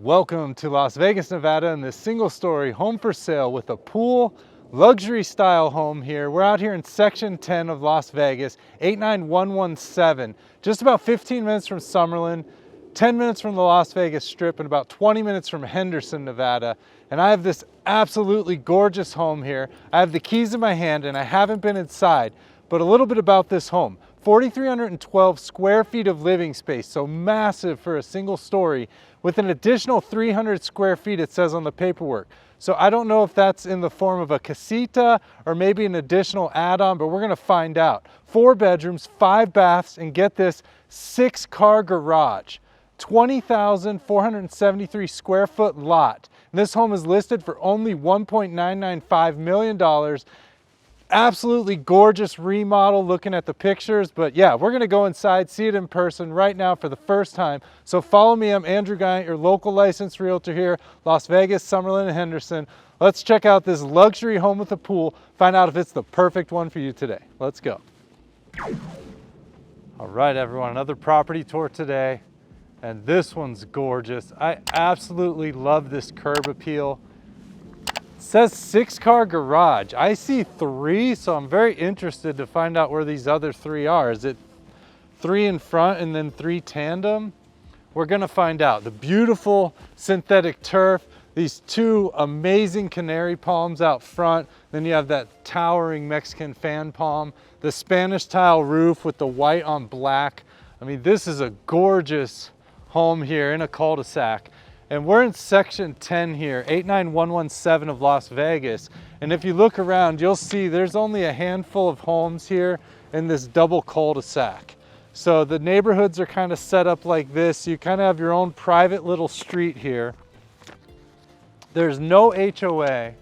Welcome to Las Vegas, Nevada, and this single-story home for sale with a pool, luxury style home here. We're out here in section 10 of Las Vegas, 89117, just about 15 minutes from Summerlin, 10 minutes from the Las Vegas Strip, and about 20 minutes from Henderson, Nevada. And I have this absolutely gorgeous home here. I have the keys in my hand and I haven't been inside, but a little bit about this home. 4,312 square feet of living space, so massive for a single story, with an additional 300 square feet, it says on the paperwork. So I don't know if that's in the form of a casita or maybe an additional add-on, but we're gonna find out. 4 bedrooms, 5 baths, and get this, 6-car garage. 20,473 square foot lot. And this home is listed for only $1.995 million. Absolutely gorgeous remodel looking at the pictures, but yeah, we're gonna go inside, see it in person right now for the first time. So follow me, I'm Andrew Guiant, your local licensed realtor here, Las Vegas, Summerlin, and Henderson. Let's check out this luxury home with a pool, find out if it's the perfect one for you today. Let's go. All right, everyone, another property tour today, and this one's gorgeous. I absolutely love this curb appeal. It says 6-car garage. I see 3, so I'm very interested to find out where these other 3 are. Is it 3 in front and then 3 tandem? We're gonna find out. The beautiful synthetic turf, these 2 amazing canary palms out front, then you have that towering Mexican fan palm, the Spanish tile roof with the white on black. I mean, this is a gorgeous home here in a cul-de-sac. And we're in section 10 here, 89117 of Las Vegas. And if you look around, you'll see there's only a handful of homes here in this double cul-de-sac. So the neighborhoods are kind of set up like this. You kind of have your own private little street here. There's no HOA.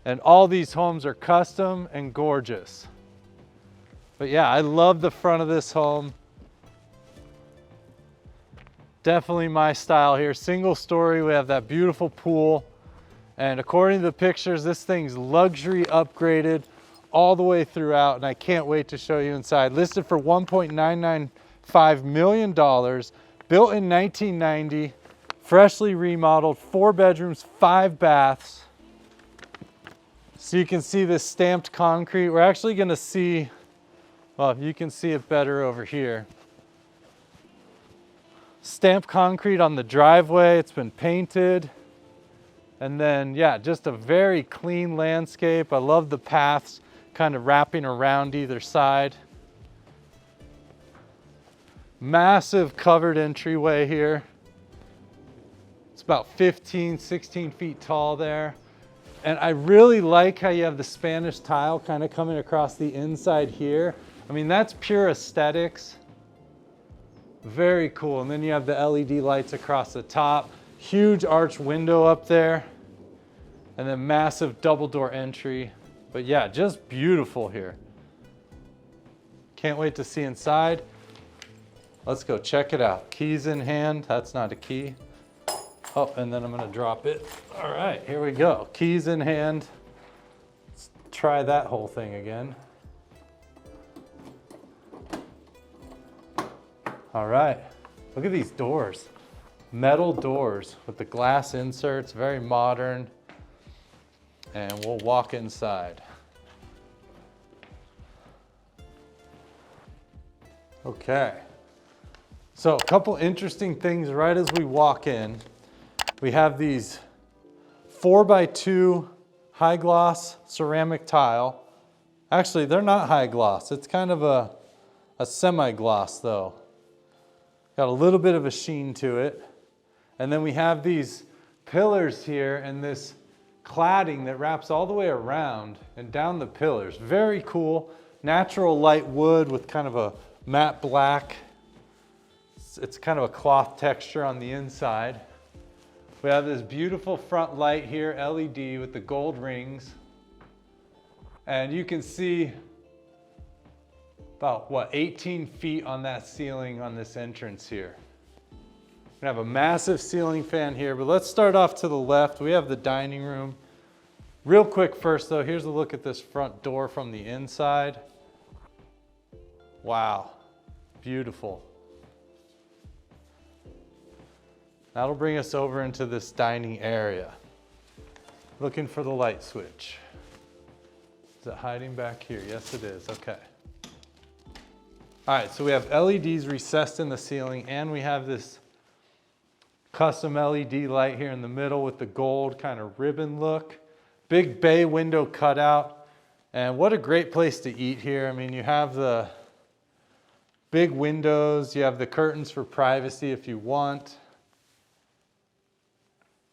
And all these homes are custom and gorgeous. But yeah, I love the front of this home. Definitely my style here. Single story, we have that beautiful pool. And according to the pictures, this thing's luxury upgraded all the way throughout. And I can't wait to show you inside. Listed for $1.995 million, built in 1990, freshly remodeled, 4 bedrooms, 5 baths. So you can see this stamped concrete. We're actually gonna see, well, you can see it better over here. Stamped concrete on the driveway, it's been painted. And then, yeah, just a very clean landscape. I love the paths kind of wrapping around either side. Massive covered entryway here. It's about 15, 16 feet tall there. And I really like how you have the Spanish tile kind of coming across the inside here. I mean, that's pure aesthetics. Very cool. And then you have the LED lights across the top, huge arch window up there, and then massive double door entry. But yeah, just beautiful here. Can't wait to see inside. Let's go check it out. Keys in hand. That's not a key. Oh, and then I'm gonna drop it. All right, here we go. Keys in hand. Let's try that whole thing again. All right, look at these doors. Metal doors with the glass inserts, very modern. And we'll walk inside. Okay, so a couple interesting things right as we walk in. We have these 4x2 high gloss ceramic tile. Actually, they're not high gloss. It's kind of a semi-gloss though. Got a little bit of a sheen to it. And then we have these pillars here and this cladding that wraps all the way around and down the pillars. Very cool. Natural light wood with kind of a matte black. It's kind of a cloth texture on the inside. We have this beautiful front light here, LED with the gold rings. And you can see about, what, 18 feet on that ceiling on this entrance here. We have a massive ceiling fan here, but let's start off to the left. We have the dining room. Real quick first though, here's a look at this front door from the inside. Wow, beautiful. That'll bring us over into this dining area. Looking for the light switch. Is it hiding back here? Yes, it is. Okay. All right, so we have LEDs recessed in the ceiling, and we have this custom LED light here in the middle with the gold kind of ribbon look. Big bay window cutout. And what a great place to eat here. I mean, you have the big windows, you have the curtains for privacy if you want.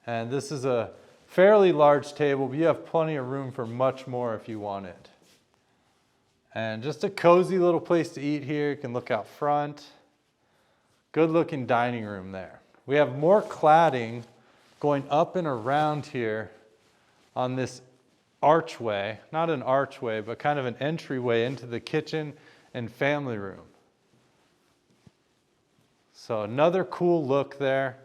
And this is a fairly large table, but you have plenty of room for much more if you want it. And just a cozy little place to eat here. You can look out front. Good looking dining room there. We have more cladding going up and around here on this archway, not an archway, but kind of an entryway into the kitchen and family room. So another cool look there.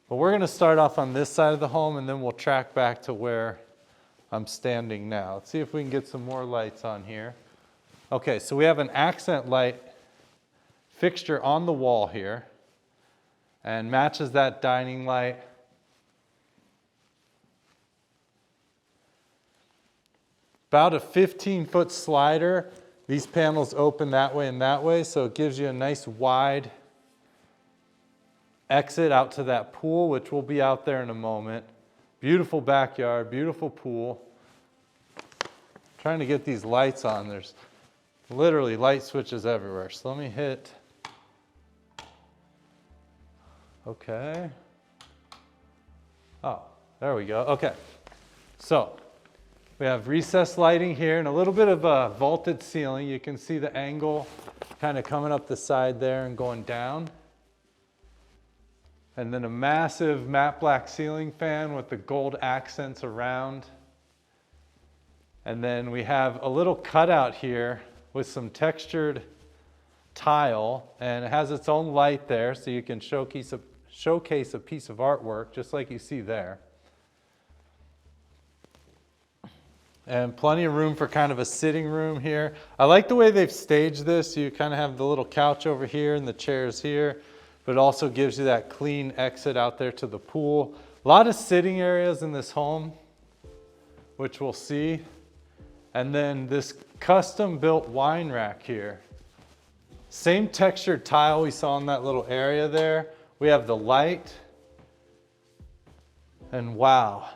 But we're gonna start off on this side of the home and then we'll track back to where I'm standing now. Let's see if we can get some more lights on here. Okay, so we have an accent light fixture on the wall here and matches that dining light. About a 15-foot slider. These panels open that way and that way, so it gives you a nice wide exit out to that pool, which will be out there in a moment. Beautiful backyard, beautiful pool. Trying to get these lights on. There's literally light switches everywhere. So let me hit. Okay. Oh, there we go. Okay. So we have recessed lighting here and a little bit of a vaulted ceiling. You can see the angle kind of coming up the side there and going down. And then a massive matte black ceiling fan with the gold accents around. And then we have a little cutout here with some textured tile, and it has its own light there, so you can showcase a piece of artwork, just like you see there. And plenty of room for kind of a sitting room here. I like the way they've staged this. You kind of have the little couch over here and the chairs here, but it also gives you that clean exit out there to the pool. A lot of sitting areas in this home, which we'll see. And then this custom built wine rack here. Same textured tile we saw in that little area there. We have the light. And wow.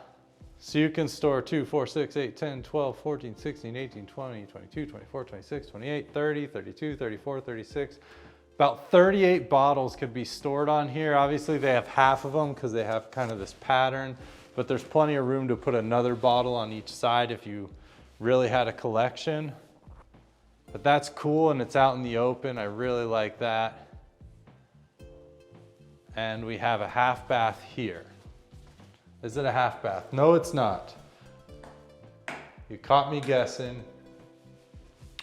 So you can store 2, 4, 6, 8, 10, 12, 14, 16, 18, 20, 22, 24, 26, 28, 30, 32, 34, 36. About 38 bottles could be stored on here. Obviously they have half of them because they have kind of this pattern, but there's plenty of room to put another bottle on each side if you really had a collection. But that's cool and it's out in the open. I really like that. And we have a half bath here. Is it a half bath? No, it's not. You caught me guessing.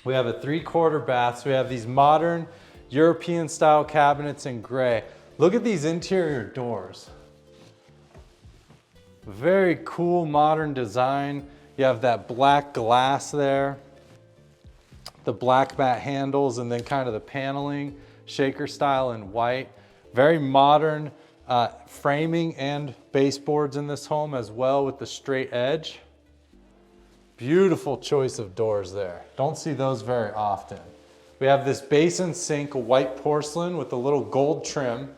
We have a 3/4 bath. So we have these modern European style cabinets in gray. Look at these interior doors. Very cool modern design. You have that black glass there, the black matte handles, and then kind of the paneling, shaker style in white. Very modern framing and baseboards in this home as well with the straight edge. Beautiful choice of doors there. Don't see those very often. We have this basin sink, white porcelain with a little gold trim.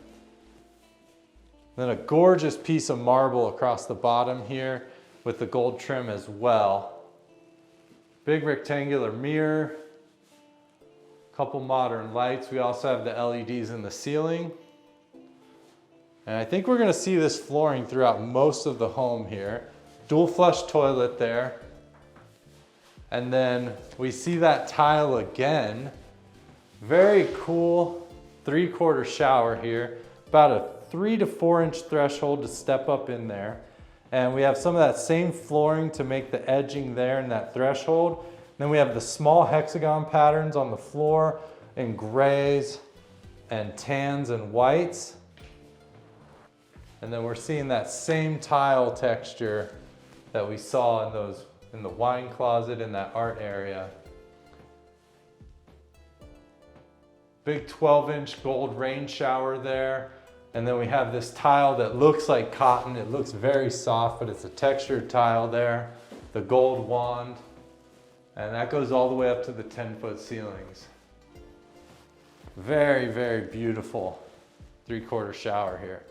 Then a gorgeous piece of marble across the bottom here with the gold trim as well. Big rectangular mirror. Couple modern lights. We also have the LEDs in the ceiling. And I think we're gonna see this flooring throughout most of the home here. Dual flush toilet there. And then we see that tile again. Very cool 3/4 shower here. About a 3 to 4 inch threshold to step up in there. And we have some of that same flooring to make the edging there in that threshold. Then we have the small hexagon patterns on the floor in grays and tans and whites. And then we're seeing that same tile texture that we saw in the wine closet in that art area. Big 12-inch gold rain shower there. And then we have this tile that looks like cotton. It looks very soft, but it's a textured tile there. The gold wand. And that goes all the way up to the 10-foot ceilings. Very, very beautiful 3/4 shower here.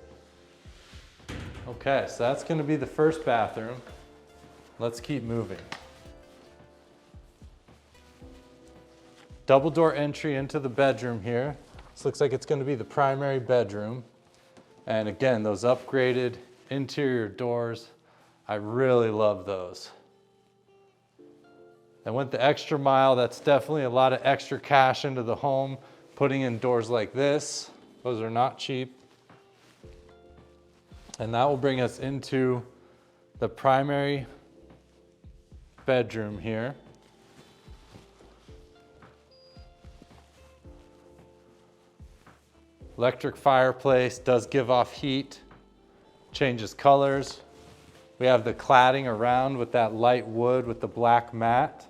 Okay, so that's gonna be the first bathroom. Let's keep moving. Double door entry into the bedroom here. This looks like it's gonna be the primary bedroom. And again, those upgraded interior doors, I really love those. I went the extra mile. That's definitely a lot of extra cash into the home, putting in doors like this. Those are not cheap. And that will bring us into the primary bedroom here. Electric fireplace, does give off heat, changes colors. We have the cladding around with that light wood with the black mat.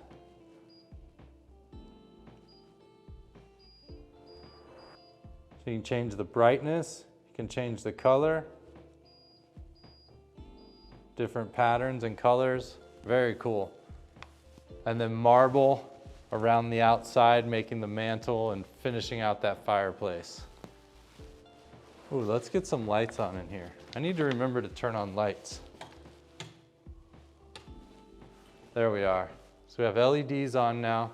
So you can change the brightness, you can change the color. Different patterns and colors, very cool. And then marble around the outside, making the mantle and finishing out that fireplace. Ooh, let's get some lights on in here. I need to remember to turn on lights. There we are. So we have LEDs on now.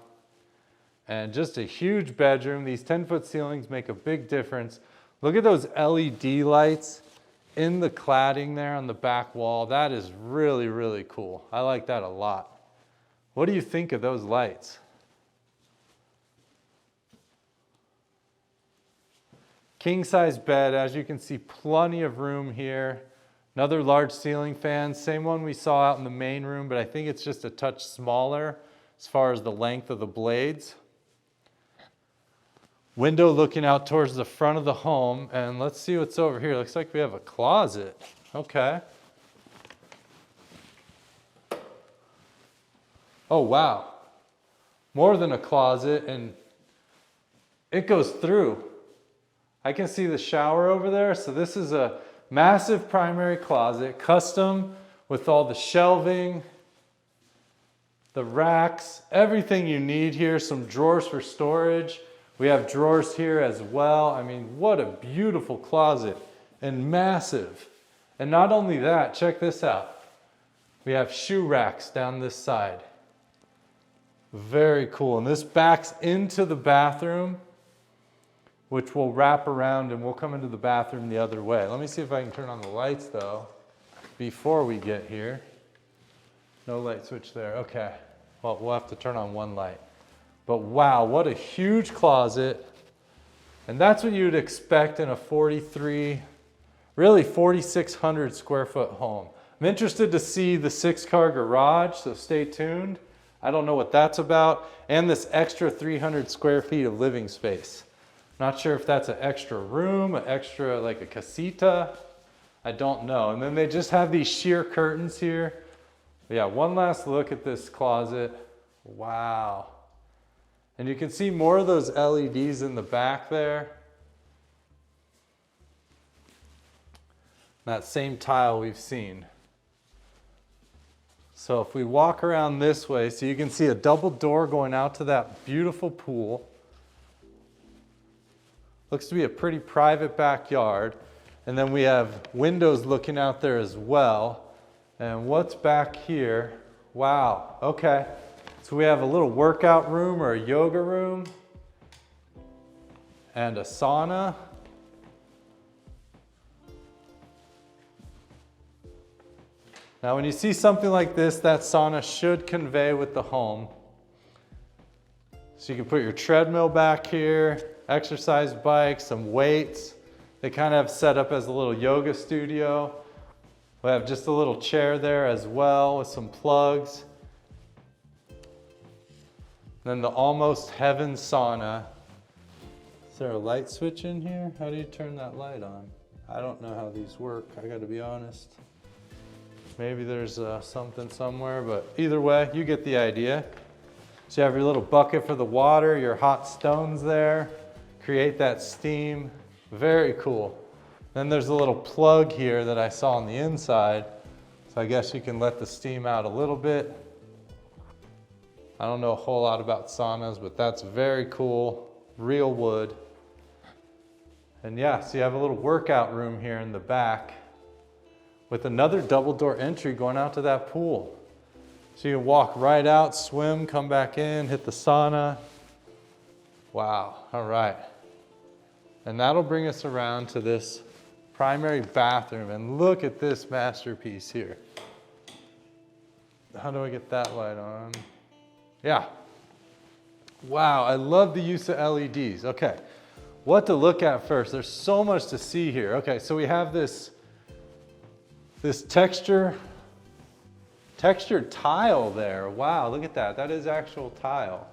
And just a huge bedroom. These 10-foot ceilings make a big difference. Look at those LED lights in the cladding there on the back wall. That is really, really cool. I like that a lot. What do you think of those lights? King size bed, as you can see, plenty of room here. Another large ceiling fan, same one we saw out in the main room, but I think it's just a touch smaller as far as the length of the blades. Window looking out towards the front of the home, and let's see what's over here. Looks like we have a closet. Okay. Oh, wow. More than a closet, and it goes through. I can see the shower over there. So this is a massive primary closet, custom with all the shelving, the racks, everything you need here, some drawers for storage. We have drawers here as well. I mean, what a beautiful closet and massive. And not only that, check this out. We have shoe racks down this side. Very cool. And this backs into the bathroom, which will wrap around and we'll come into the bathroom the other way. Let me see if I can turn on the lights though, before we get here. No light switch there, okay. Well, we'll have to turn on one light. But wow, what a huge closet. And that's what you'd expect in a 43, really 4,600 square foot home. I'm interested to see the 6-car garage, so stay tuned. I don't know what that's about. And this extra 300 square feet of living space. Not sure if that's an extra room, an extra like a casita. I don't know. And then they just have these sheer curtains here. But yeah, one last look at this closet. Wow. And you can see more of those LEDs in the back there. That same tile we've seen. So if we walk around this way, so you can see a double door going out to that beautiful pool. Looks to be a pretty private backyard. And then we have windows looking out there as well. And what's back here? Wow, okay. So we have a little workout room or a yoga room and a sauna. Now when you see something like this, that sauna should convey with the home. So you can put your treadmill back here, exercise bike, some weights. They kind of have set up as a little yoga studio. We have just a little chair there as well with some plugs. Then the Almost Heaven sauna. Is there a light switch in here? How do you turn that light on? I don't know how these work, I gotta be honest. Maybe there's something somewhere, but either way, you get the idea. So you have your little bucket for the water, your hot stones there, create that steam. Very cool. Then there's a little plug here that I saw on the inside. So I guess you can let the steam out a little bit. I don't know a whole lot about saunas, but that's very cool. Real wood. And yeah, so you have a little workout room here in the back with another double door entry going out to that pool. So you can walk right out, swim, come back in, hit the sauna. Wow, all right. And that'll bring us around to this primary bathroom. And look at this masterpiece here. How do I get that light on? Yeah. Wow, I love the use of LEDs. Okay, what to look at first? There's so much to see here. Okay, so we have this textured tile there. Wow, look at that. That is actual tile.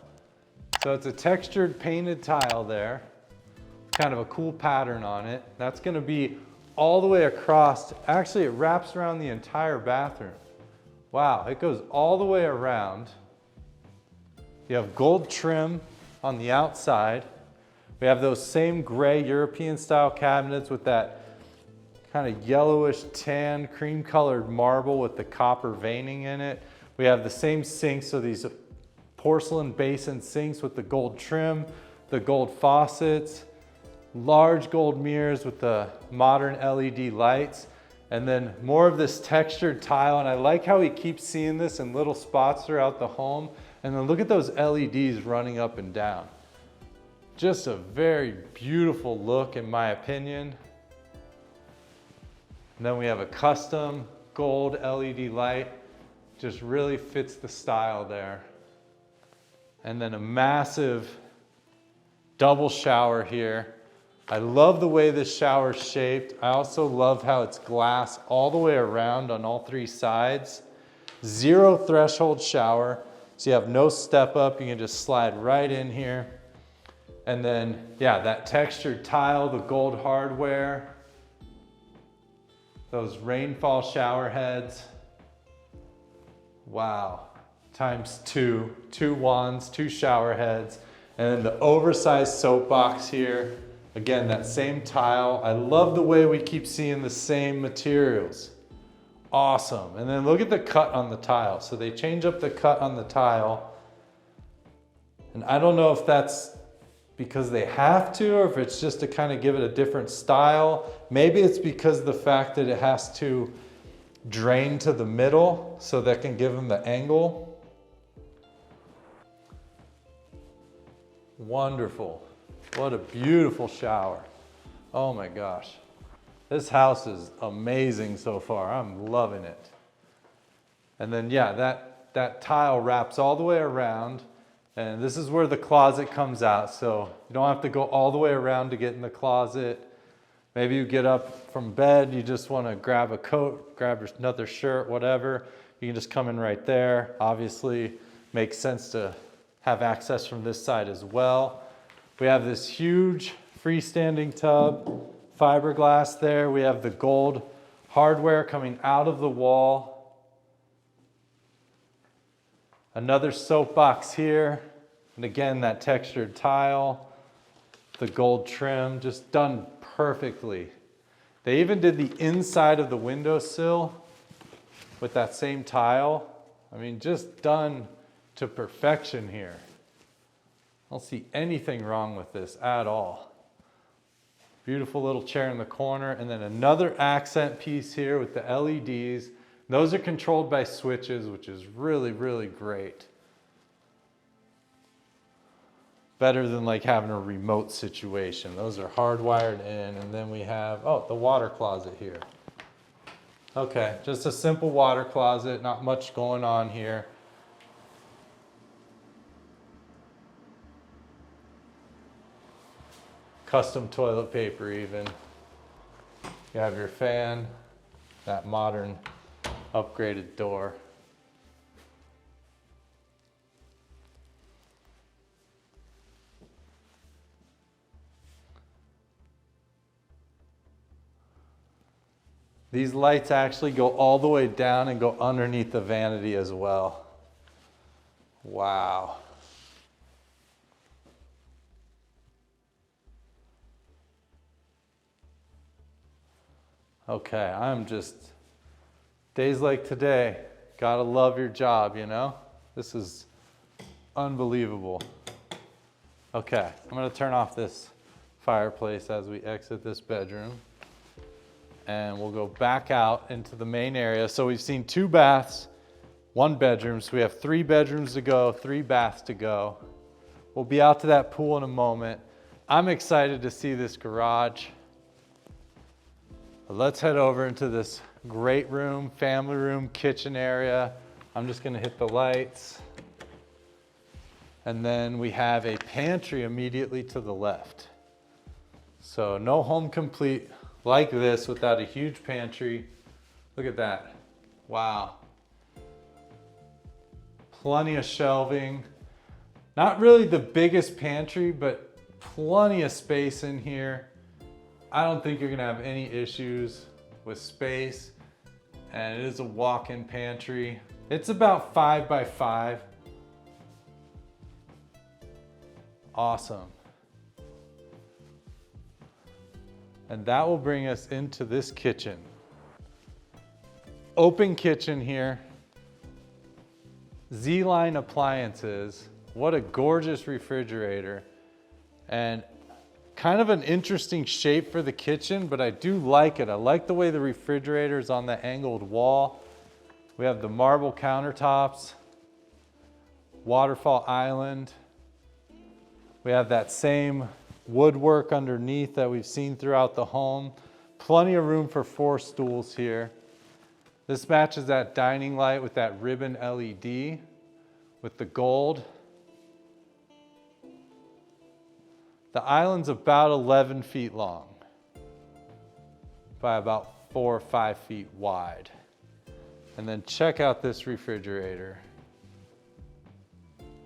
So it's a textured painted tile there. Kind of a cool pattern on it. That's gonna be all the way across. Actually, it wraps around the entire bathroom. Wow, it goes all the way around. You have gold trim on the outside. We have those same gray European style cabinets with that kind of yellowish tan cream colored marble with the copper veining in it. We have the same sinks, so these porcelain basin sinks with the gold trim, the gold faucets, large gold mirrors with the modern LED lights, and then more of this textured tile. And I like how he keeps seeing this in little spots throughout the home. And then look at those LEDs running up and down. Just a very beautiful look in my opinion. And then we have a custom gold LED light. Just really fits the style there. And then a massive double shower here. I love the way this shower is shaped. I also love how it's glass all the way around on all three sides. Zero threshold shower, so you have no step up. You can just slide right in here. And then, yeah, that textured tile, the gold hardware, those rainfall shower heads. Wow, times two wands, 2 shower heads, and then the oversized soapbox here. Again, that same tile. I love the way we keep seeing the same materials. Awesome. And then look at the cut on the tile. So they change up the cut on the tile. And I don't know if that's because they have to, or if it's just to kind of give it a different style. Maybe it's because of the fact that it has to drain to the middle, so that can give them the angle. Wonderful. What a beautiful shower. Oh my gosh. This house is amazing so far. I'm loving it. And then yeah, that tile wraps all the way around, and this is where the closet comes out. So you don't have to go all the way around to get in the closet. Maybe you get up from bed, you just want to grab a coat, grab another shirt, whatever. You can just come in right there. Obviously, makes sense to have access from this side as well. We have this huge freestanding tub, fiberglass there. We have the gold hardware coming out of the wall. Another soapbox here. And again, that textured tile, the gold trim, just done perfectly. They even did the inside of the windowsill with that same tile. I mean, just done to perfection here. I don't see anything wrong with this at all. Beautiful little chair in the corner, and then another accent piece here with the LEDs. Those are controlled by switches, which is really, really great. Better than like having a remote situation. Those are hardwired in, and then we have, oh, the water closet here. Okay, just a simple water closet, not much going on here. Custom toilet paper even. You have your fan, that modern upgraded door. These lights actually go all the way down and go underneath the vanity as well. Wow. Okay, I'm just, days like today, gotta love your job, you know? This is unbelievable. Okay, I'm gonna turn off this fireplace as we exit this bedroom. And we'll go back out into the main area. So we've seen 2 baths, 1 bedroom. So we have 3 bedrooms to go, 3 baths to go. We'll be out to that pool in a moment. I'm excited to see this garage. But let's head over into this great room, family room, kitchen area. I'm just gonna hit the lights. And then we have a pantry immediately to the left. So no home complete like this without a huge pantry. Look at that. Wow. Plenty of shelving. Not really the biggest pantry, but plenty of space in here. I don't think you're gonna have any issues with space. And it is a walk-in pantry. It's about 5 by 5. Awesome. And that will bring us into this kitchen. Open kitchen here. Z-line appliances. What a gorgeous refrigerator. And kind of an interesting shape for the kitchen, but I do like it. I like the way the refrigerator is on the angled wall. We have the marble countertops, waterfall island. We have that same woodwork underneath that we've seen throughout the home. Plenty of room for 4 stools here. This matches that dining light with that ribbon LED with the gold. The island's about 11 feet long by about 4 or 5 feet wide. And then check out this refrigerator.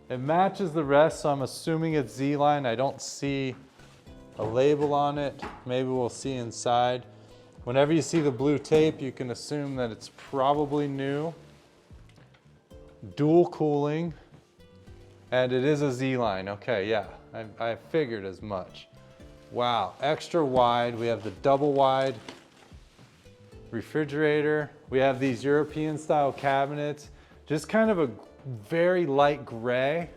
It matches the rest, so I'm assuming it's Z-line. I don't see a label on it. Maybe we'll see inside. Whenever you see the blue tape, you can assume that it's probably new. Dual cooling, and it is a Z-line. Okay, yeah, I figured as much. Wow, extra wide. We have the double wide refrigerator. We have these European style cabinets, just kind of a very light gray.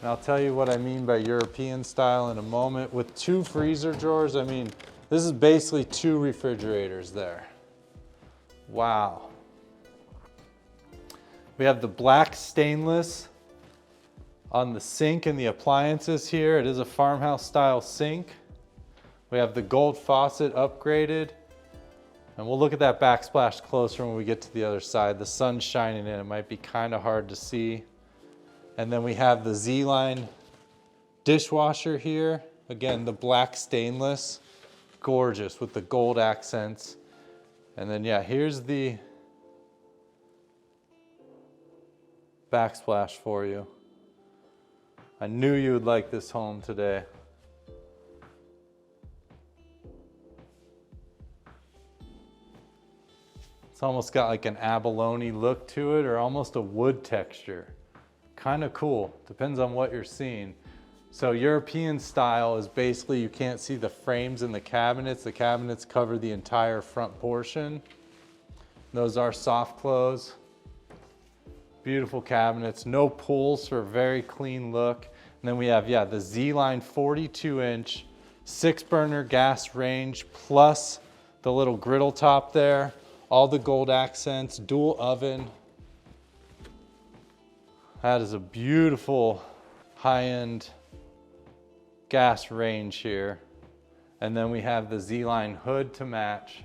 And I'll tell you what I mean by European style in a moment. With 2 freezer drawers, I mean, this is basically 2 refrigerators there. Wow. We have the black stainless on the sink and the appliances here. It is a farmhouse style sink. We have the gold faucet upgraded. And we'll look at that backsplash closer when we get to the other side. The sun's shining in, it might be kind of hard to see. And then we have the Z-line dishwasher here. Again, the black stainless, gorgeous with the gold accents. And then yeah, here's the backsplash for you. I knew you would like this home today. It's almost got like an abalone look to it, or almost a wood texture. Kind of cool, depends on what you're seeing. So European style is basically you can't see the frames in the cabinets. The cabinets cover the entire front portion. Those are soft close. Beautiful cabinets, no pulls for a very clean look. And then we have, yeah, the Z-line 42-inch 6-burner gas range plus the little griddle top there. All the gold accents, dual oven. That is a beautiful high-end gas range here. And then we have the Z-line hood to match.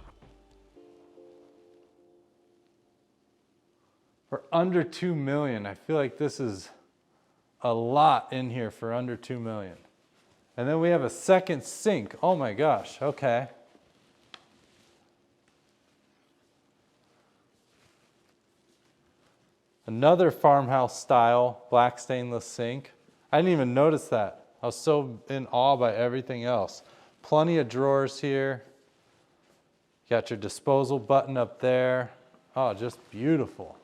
For under $2 million, I feel like this is a lot in here for under $2 million. And then we have a second sink. Oh my gosh, okay. Another farmhouse style black stainless sink. I didn't even notice that. I was so in awe by everything else. Plenty of drawers here. Got your disposal button up there. Oh, just beautiful.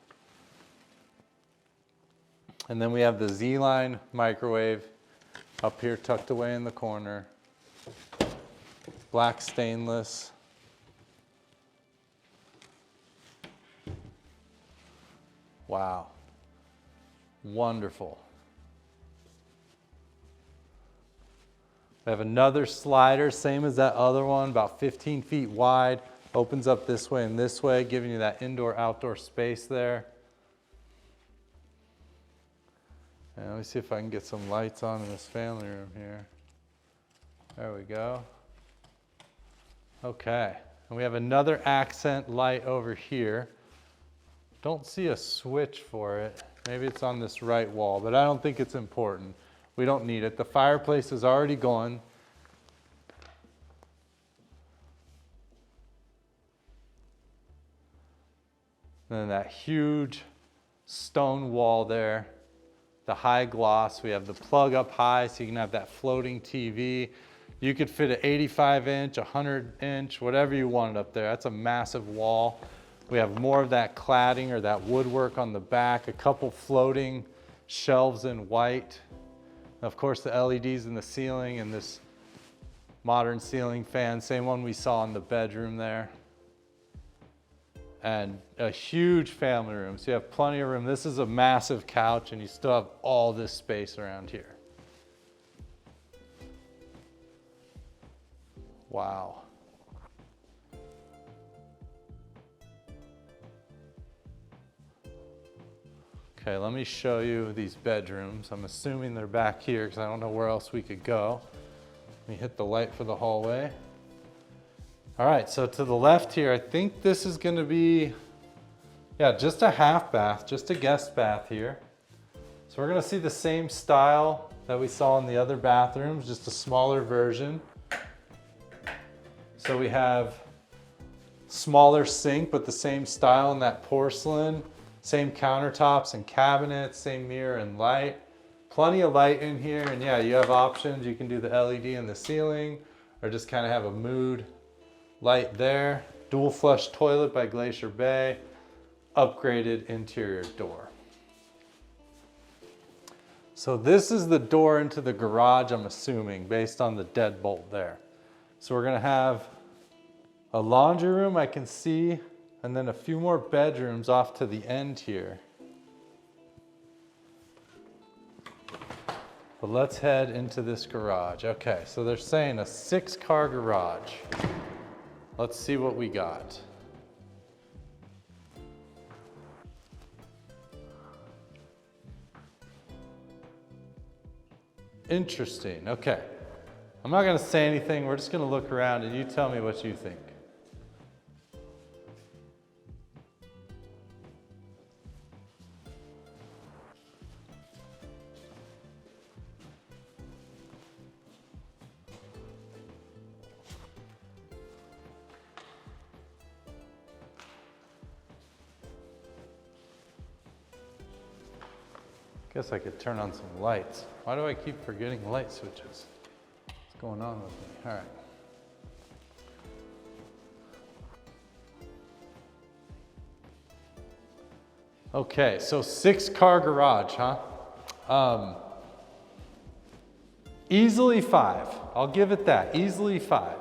And then we have the Z-line microwave up here tucked away in the corner. Black stainless. Wow. Wonderful. We have another slider, same as that other one, about 15 feet wide. Opens up this way and this way, giving you that indoor-outdoor space there. And let me see if I can get some lights on in this family room here. There we go. Okay, and we have another accent light over here. Don't see a switch for it. Maybe it's on this right wall, but I don't think it's important. We don't need it. The fireplace is already going. And then that huge stone wall there, the high gloss. We have the plug up high so you can have that floating TV. You could fit an 85 inch, 100 inch, whatever you wanted up there. That's a massive wall. We have more of that cladding or that woodwork on the back, a couple floating shelves in white. And of course, the LEDs in the ceiling and this modern ceiling fan, same one we saw in the bedroom there. And a huge family room, so you have plenty of room. This is a massive couch and you still have all this space around here. Wow. Okay, let me show you these bedrooms. I'm assuming they're back here because I don't know where else we could go. Let me hit the light for the hallway. All right, so to the left here, I think this is gonna be, yeah, just a half bath, just a guest bath here. So we're gonna see the same style that we saw in the other bathrooms, just a smaller version. So we have smaller sink, but the same style in that porcelain, same countertops and cabinets, same mirror and light. Plenty of light in here, and yeah, you have options. You can do the LED in the ceiling, or just kind of have a mood light there. Dual flush toilet by Glacier Bay. Upgraded interior door. So this is the door into the garage, I'm assuming, based on the deadbolt there. So we're gonna have a laundry room I can see, and then a few more bedrooms off to the end here. But let's head into this garage. Okay, so they're saying a 6-car garage. Let's see what we got. Interesting, okay. I'm not gonna say anything, we're just gonna look around and you tell me what you think. Guess I could turn on some lights. Why do I keep forgetting light switches? What's going on with me? All right. Okay, so 6-car garage, huh? Easily 5. I'll give it that, easily 5.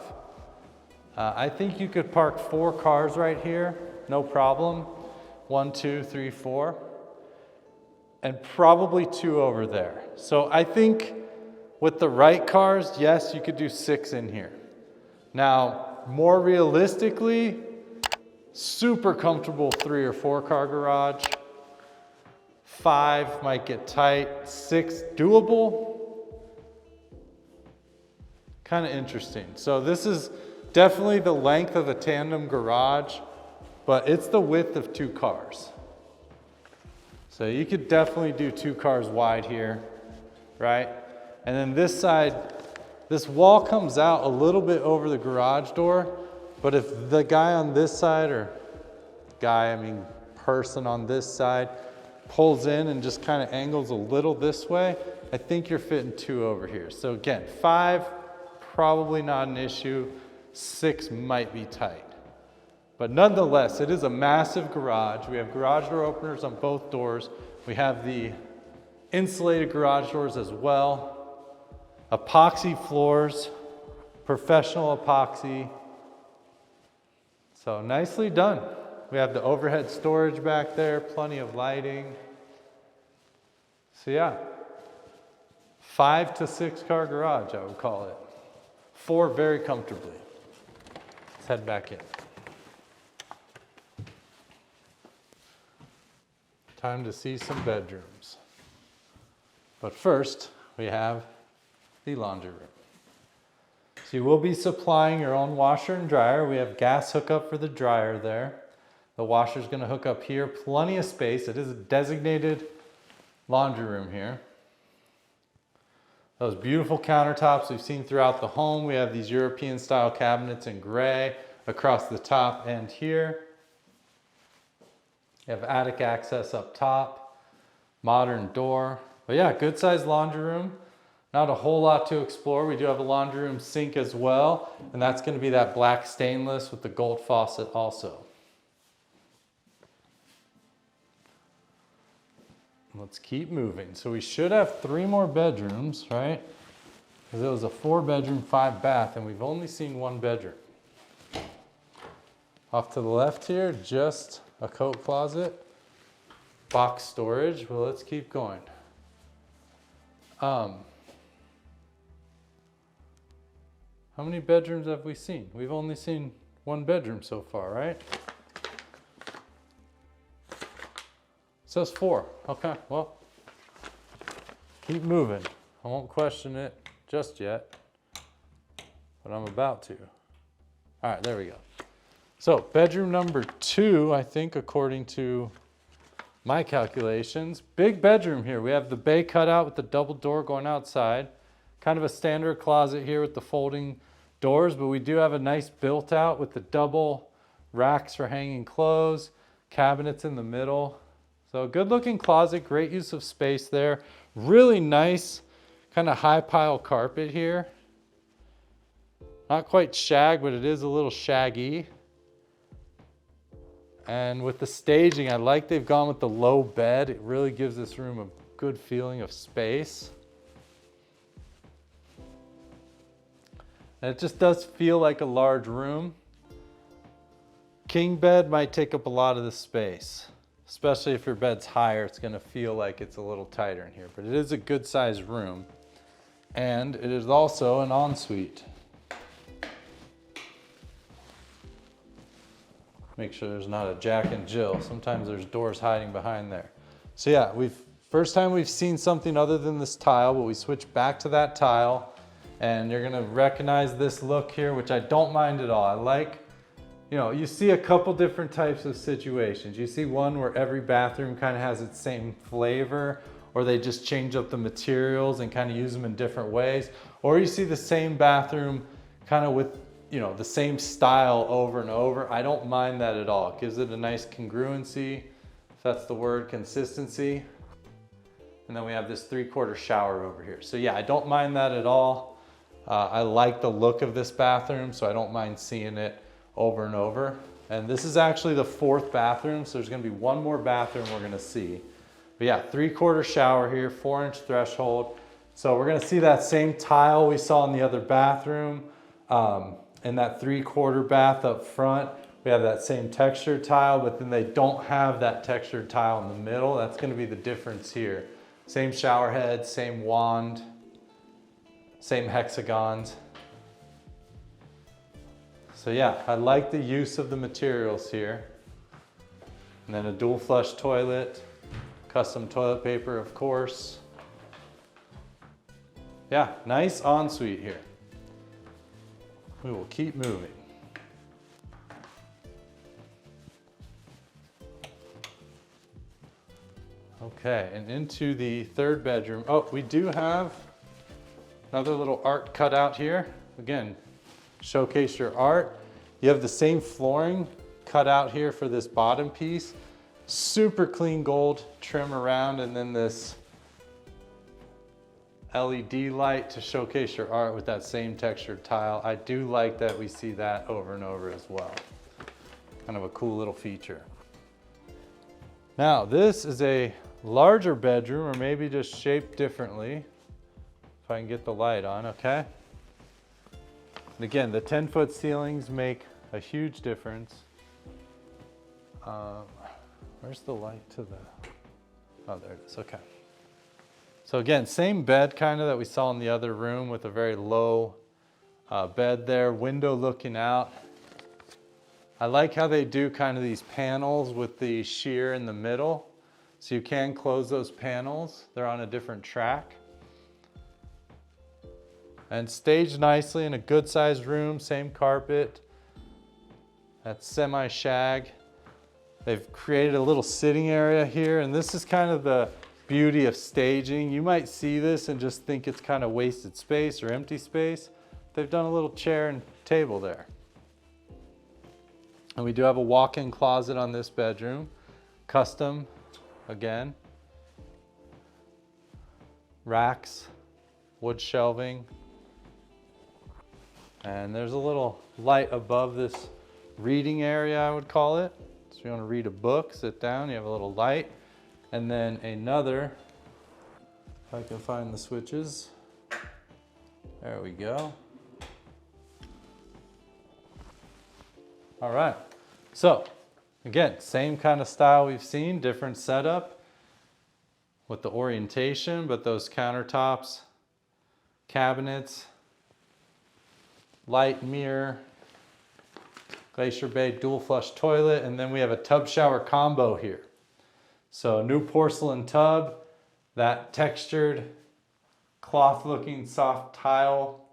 I think you could park 4 cars right here, no problem. 1, 2, 3, 4. And probably 2 over there. So I think with the right cars, yes, you could do 6 in here. Now, more realistically, super comfortable 3 or 4 car garage. 5 might get tight. 6 doable. Kind of interesting. So this is definitely the length of a tandem garage, but it's the width of 2 cars. So you could definitely do 2 cars wide here, right? And then this side, this wall comes out a little bit over the garage door, but if the guy on this side, or person on this side, pulls in and just kind of angles a little this way, I think you're fitting 2 over here. So again, 5, probably not an issue. 6 might be tight. But nonetheless, it is a massive garage. We have garage door openers on both doors. We have the insulated garage doors as well. Epoxy floors, professional epoxy. So nicely done. We have the overhead storage back there, plenty of lighting. So yeah, 5 to 6 car garage, I would call it. 4 very comfortably. Let's head back in. Time to see some bedrooms. But first, we have the laundry room. So you will be supplying your own washer and dryer. We have gas hookup for the dryer there. The washer's gonna hook up here. Plenty of space. It is a designated laundry room here. Those beautiful countertops we've seen throughout the home. We have these European style cabinets in gray across the top and here. You have attic access up top, modern door. But yeah, good sized laundry room. Not a whole lot to explore. We do have a laundry room sink as well, and that's going to be that black stainless with the gold faucet also. Let's keep moving. So we should have 3 more bedrooms, right? Because it was a 4-bedroom, 5-bath, and we've only seen 1 bedroom. Off to the left here, just a coat closet, box storage. Well, let's keep going. How many bedrooms have we seen? We've only seen 1 bedroom so far, right? It says 4. Okay, well, keep moving. I won't question it just yet, but I'm about to. All right, there we go. So bedroom number 2, I think, according to my calculations. Big bedroom here. We have the bay cutout with the double door going outside. Kind of a standard closet here with the folding doors, but we do have a nice built out with the double racks for hanging clothes, cabinets in the middle. So good looking closet, great use of space there. Really nice kind of high pile carpet here. Not quite shag, but it is a little shaggy. And with the staging, I like they've gone with the low bed. It really gives this room a good feeling of space. And it just does feel like a large room. King bed might take up a lot of the space, especially if your bed's higher. It's gonna feel like it's a little tighter in here, but it is a good sized room. And it is also an ensuite. Make sure there's not a Jack and Jill. Sometimes there's doors hiding behind there. So yeah, first time we've seen something other than this tile, but we switch back to that tile. And you're gonna recognize this look here, which I don't mind at all. I like, you see a couple different types of situations. You see one where every bathroom kind of has its same flavor, or they just change up the materials and kind of use them in different ways. Or you see the same bathroom kind of with, the same style over and over. I don't mind that at all. It gives it a nice congruency, if that's the word, consistency. And then we have this 3/4 shower over here. So yeah, I don't mind that at all. I like the look of this bathroom, so I don't mind seeing it over and over. And this is actually the 4th bathroom, so there's gonna be 1 more bathroom we're gonna see. But yeah, 3/4 shower here, 4-inch threshold. So we're gonna see that same tile we saw in the other bathroom. In that 3/4 bath up front, we have that same textured tile, but then they don't have that textured tile in the middle. That's gonna be the difference here. Same shower head, same wand, same hexagons. So yeah, I like the use of the materials here. And then a dual flush toilet, custom toilet paper, of course. Yeah, nice ensuite here. We will keep moving. Okay, and into the 3rd bedroom. Oh, we do have another little art cut out here. Again, showcase your art. You have the same flooring cut out here for this bottom piece. Super clean gold trim around, and then this LED light to showcase your art with that same textured tile. I do like that we see that over and over as well. Kind of a cool little feature. Now, this is a larger bedroom, or maybe just shaped differently. If I can get the light on, okay? And again, the 10-foot ceilings make a huge difference. Where's the light to the, oh, there it is, okay. So again, same bed kind of that we saw in the other room with a very low bed there, window looking out. I like how they do kind of these panels with the sheer in the middle. So you can close those panels. They're on a different track. And staged nicely in a good sized room, same carpet. That's semi-shag. They've created a little sitting area here, and this is kind of the beauty of staging. You might see this and just think it's kind of wasted space or empty space. They've done a little chair and table there. And we do have a walk-in closet on this bedroom, custom again. Racks, wood shelving. And there's a little light above this reading area, I would call it. So if you want to read a book, sit down, you have a little light. And then another, if I can find the switches. There we go. All right, so again, same kind of style we've seen, different setup with the orientation, but those countertops, cabinets, light mirror, Glacier Bay dual flush toilet, and then we have a tub shower combo here. So new porcelain tub, that textured cloth looking soft tile,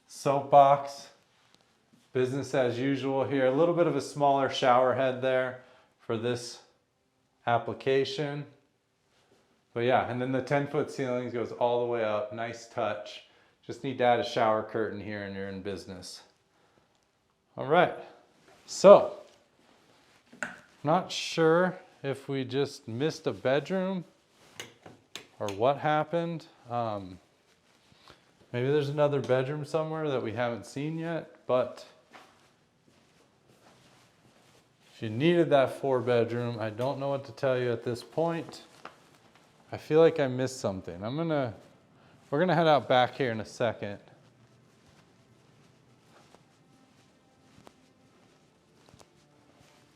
soapbox, business as usual here. A little bit of a smaller shower head there for this application. But yeah, and then the 10-foot ceilings goes all the way up, nice touch. Just need to add a shower curtain here and you're in business. All right, so not sure if we just missed a bedroom or what happened. Maybe there's another bedroom somewhere that we haven't seen yet, but if you needed that 4-bedroom, I don't know what to tell you at this point. I feel like I missed something. We're gonna head out back here in a second.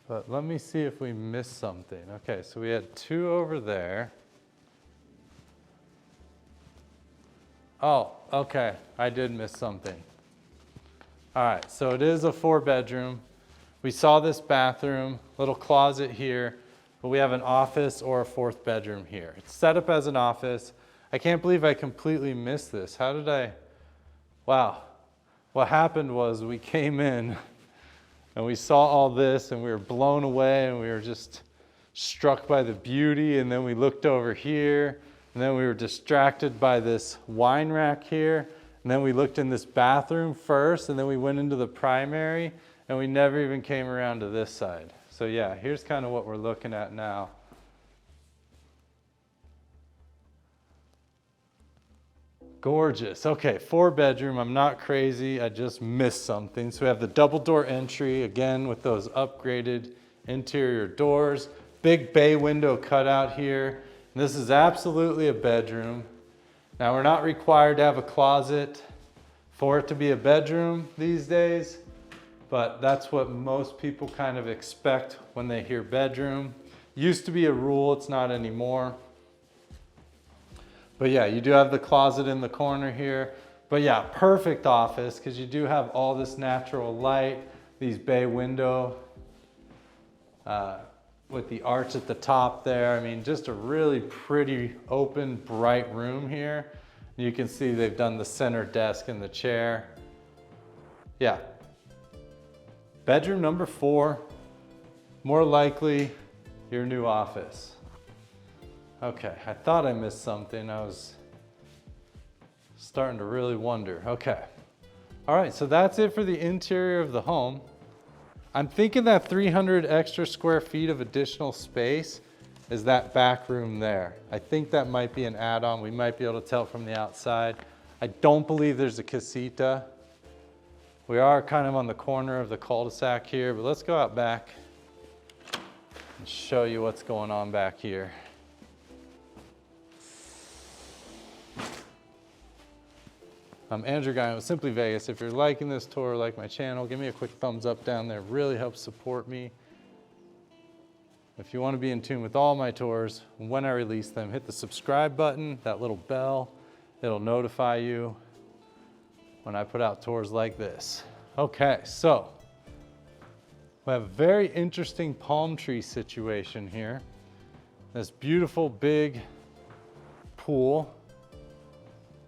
But let me see if we missed something. Okay, so we had 2 over there. Oh, okay, I did miss something. All right, so it is a 4-bedroom. We saw this bathroom, little closet here, but we have an office or a 4th bedroom here. It's set up as an office. I can't believe I completely missed this. How did I? Wow. What happened was we came in and we saw all this and we were blown away and we were just struck by the beauty, and then we looked over here and then we were distracted by this wine rack here, and then we looked in this bathroom first and then we went into the primary and we never even came around to this side. So yeah, here's kind of what we're looking at now. Gorgeous. Okay, 4-bedroom. I'm not crazy. I just missed something. So we have the double door entry again with those upgraded interior doors. Big bay window cutout here. And this is absolutely a bedroom. Now we're not required to have a closet for it to be a bedroom these days, but that's what most people kind of expect when they hear bedroom. Used to be a rule, it's not anymore. But yeah, you do have the closet in the corner here. But yeah, perfect office because you do have all this natural light, these bay window with the arch at the top there. I mean, just a really pretty, open, bright room here. You can see they've done the center desk and the chair. Yeah. Bedroom number 4, more likely your new office. Okay, I thought I missed something. I was starting to really wonder. Okay. All right, so that's it for the interior of the home. I'm thinking that 300 extra square feet of additional space is that back room there. I think that might be an add-on. We might be able to tell from the outside. I don't believe there's a casita. We are kind of on the corner of the cul-de-sac here, but let's go out back and show you what's going on back here. I'm Andrew Guiant with Simply Vegas. If you're liking this tour, like my channel, give me a quick thumbs up down there. It really helps support me. If you want to be in tune with all my tours, when I release them, hit the subscribe button, that little bell. It'll notify you when I put out tours like this. Okay, so we have a very interesting palm tree situation here. This beautiful big pool.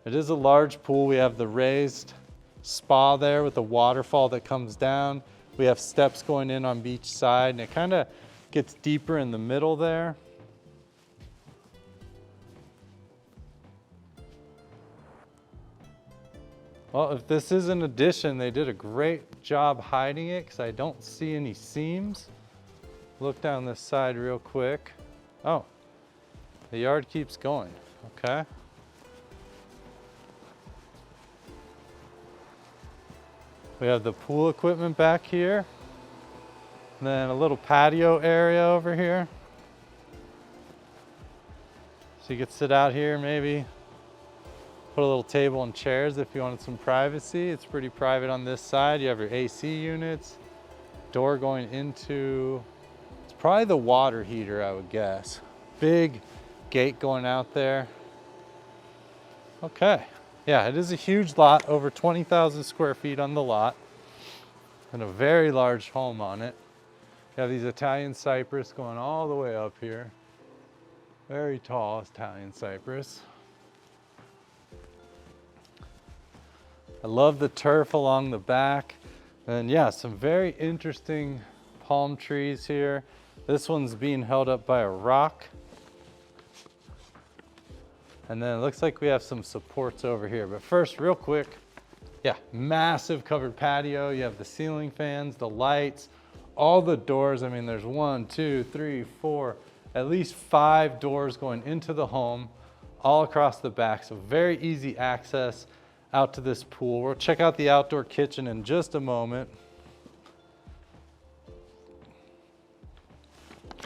It is a large pool. We have the raised spa there with the waterfall that comes down. We have steps going in on each side, and it kind of gets deeper in the middle there. Well, if this is an addition, they did a great job hiding it because I don't see any seams. Look down this side real quick. Oh, the yard keeps going, okay. We have the pool equipment back here. And then a little patio area over here. So you could sit out here maybe. Put a little table and chairs if you wanted some privacy. It's pretty private on this side. You have your AC units. Door going into, it's probably the water heater, I would guess. Big gate going out there. Okay. Yeah, it is a huge lot, over 20,000 square feet on the lot, and a very large home on it. You have these Italian cypress going all the way up here. Very tall Italian cypress. I love the turf along the back. And yeah, some very interesting palm trees here. This one's being held up by a rock. And then it looks like we have some supports over here. But first, real quick, yeah, massive covered patio. You have the ceiling fans, the lights, all the doors. I mean, there's 1, 2, 3, 4, at least 5 doors going into the home, all across the back. So very easy access out to this pool. We'll check out the outdoor kitchen in just a moment.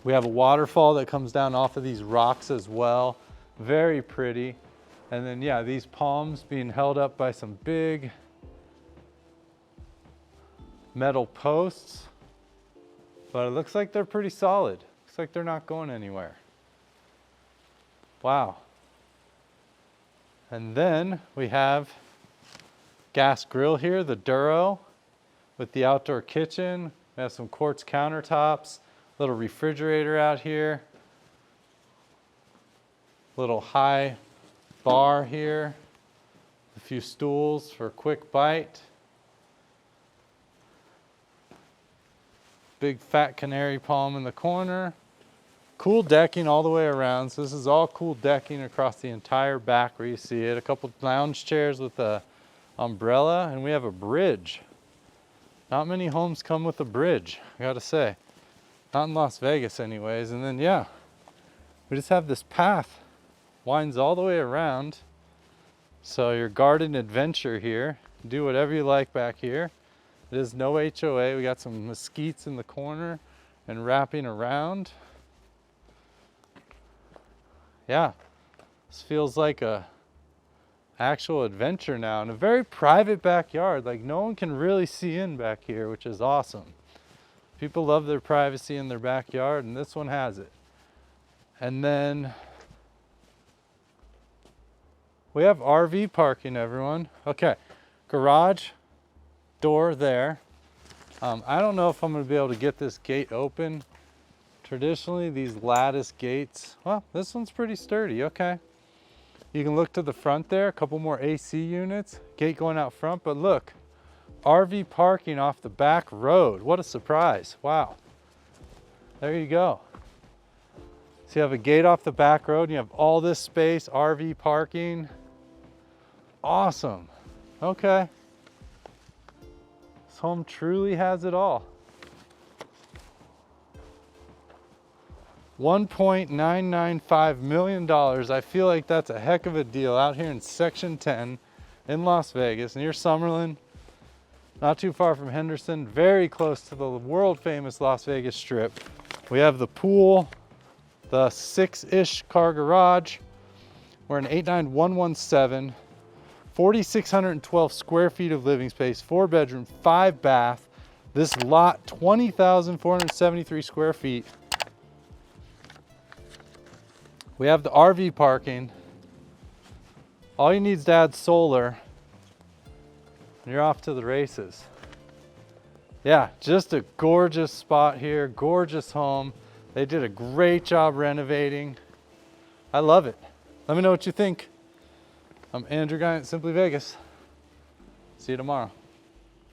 We have a waterfall that comes down off of these rocks as well. Very pretty. And then yeah, these palms being held up by some big metal posts, but it looks like they're pretty solid. Looks like they're not going anywhere. Wow. And then we have gas grill here, the Duro, with the outdoor kitchen. We have some quartz countertops, little refrigerator out here. Little high bar here, a few stools for a quick bite. Big fat canary palm in the corner. Cool decking all the way around. So this is all cool decking across the entire back where you see it. A couple lounge chairs with a umbrella, and we have a bridge. Not many homes come with a bridge, I gotta say. Not in Las Vegas anyways. And then yeah, we just have this path. Winds all the way around. So your garden adventure here. Do whatever you like back here. It is no HOA. We got some mesquites in the corner and wrapping around. Yeah, this feels like a actual adventure now, in a very private backyard. Like no one can really see in back here, which is awesome. People love their privacy in their backyard, and this one has it. And then we have RV parking, everyone. Okay, garage door there. I don't know if I'm gonna be able to get this gate open. Traditionally, these lattice gates, well, this one's pretty sturdy, okay. You can look to the front there, a couple more AC units, gate going out front, but look, RV parking off the back road. What a surprise, wow. There you go. So you have a gate off the back road, and you have all this space, RV parking. Awesome, okay. This home truly has it all. $1.995 million. I feel like that's a heck of a deal out here in Section 10 in Las Vegas, near Summerlin, not too far from Henderson, very close to the world famous Las Vegas Strip. We have the pool, the 6-ish car garage. We're in 89117, 4,612 square feet of living space, 4-bedroom, 5-bath. This lot, 20,473 square feet. We have the RV parking. All you need is to add solar, and you're off to the races. Yeah, just a gorgeous spot here, gorgeous home. They did a great job renovating. I love it. Let me know what you think. I'm Andrew Guiant, Simply Vegas. See you tomorrow.